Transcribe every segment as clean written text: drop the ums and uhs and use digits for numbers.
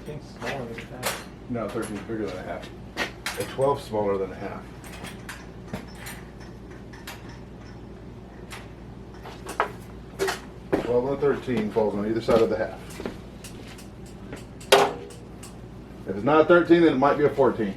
13's smaller than that. No, 13 is bigger than a half. A 12 smaller than a half. Well, and 13 falls on either side of the half. If it's not a 13, then it might be a 14.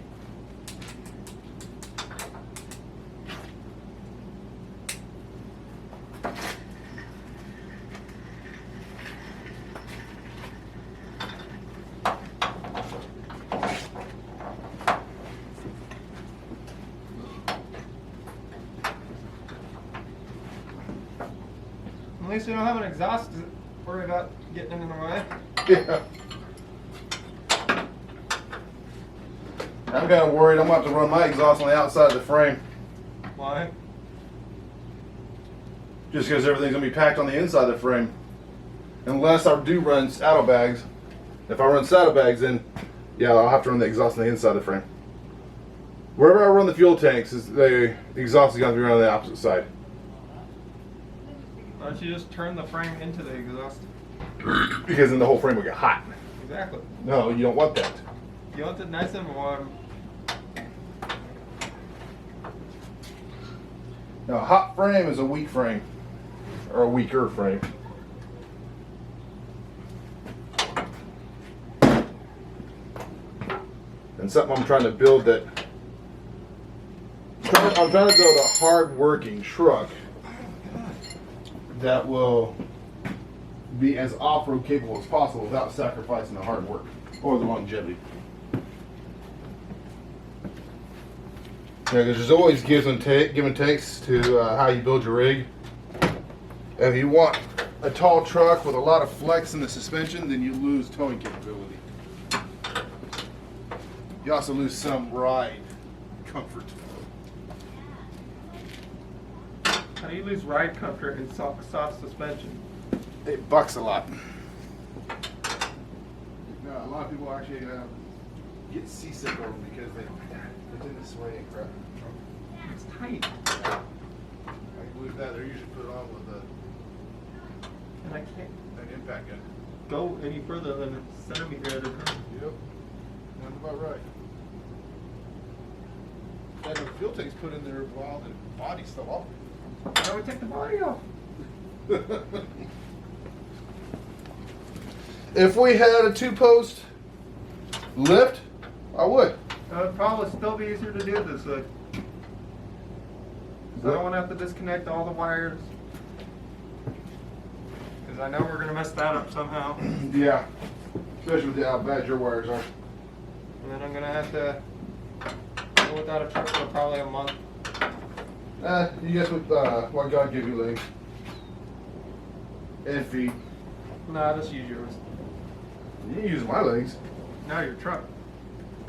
At least we don't have an exhaust to worry about getting in the way. Yeah. I'm kind of worried I'm going to have to run my exhaust on the outside of the frame. Why? Just because everything's going to be packed on the inside of the frame. Unless I do run saddlebags. If I run saddlebags, then yeah, I'll have to run the exhaust on the inside of the frame. Wherever I run the fuel tanks, the exhaust is going to be running on the opposite side. Why don't you just turn the frame into the exhaust? Because then the whole frame will get hot. Exactly. No, you don't want that. You want it nice and warm. Now, a hot frame is a weak frame. Or a weaker frame. And something I'm trying to build that... I'm trying to build a hard-working truck that will be as off-road capable as possible without sacrificing the hard work or the longevity. Yeah, because there's always give and takes to how you build your rig. If you want a tall truck with a lot of flex in the suspension, then you lose towing capability. You also lose some ride comfort. How do you lose ride comfort in soft suspension? It bucks a lot. No, a lot of people actually get seasick over them because they in the sway and crap. It's tight. I believe that they're usually put on with And I can't an impact gun. go any further than a centimeter at a time. Yep, sounds about right. And the fuel tank's put in there while the body's still off. Now we take the body off. If we had a 2-post lift, I would. It would probably still be easier to do it this way. So I don't want to have to disconnect all the wires. Because I know we're going to mess that up somehow. Yeah, especially with how bad your wires are. And then I'm going to have to go without a truck for probably a month. You guess what God gave you legs and feet. No, I just use yours. You can use my legs. No, your truck.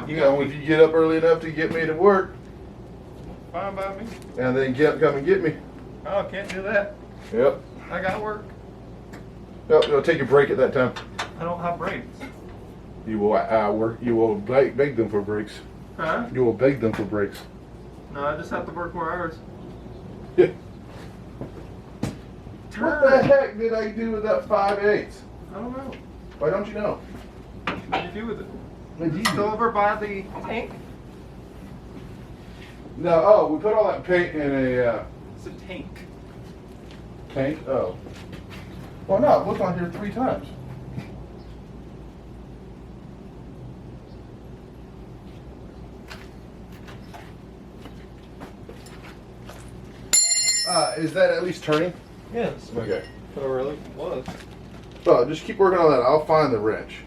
You know, if you get up early enough to get me to work, Fine by me. and then come and get me. Oh, can't do that. Yep. I got work. Yep. You'll take a break at that time. I don't have brakes. You will work. You will beg them for breaks. Huh? You will beg them for breaks. No, I just have to work more hours. Yeah. Turn. What the heck did I do with that 5/8? I don't know. Why don't you know? What did you do with it? Did you Still over by the tank? No. Oh, we put all that paint in a It's a tank. tank. Oh. Well, no. I've looked on here 3 times. Is that at least turning? Yes. Okay. Oh, really? Was. Oh, just keep working on that. I'll find the wrench.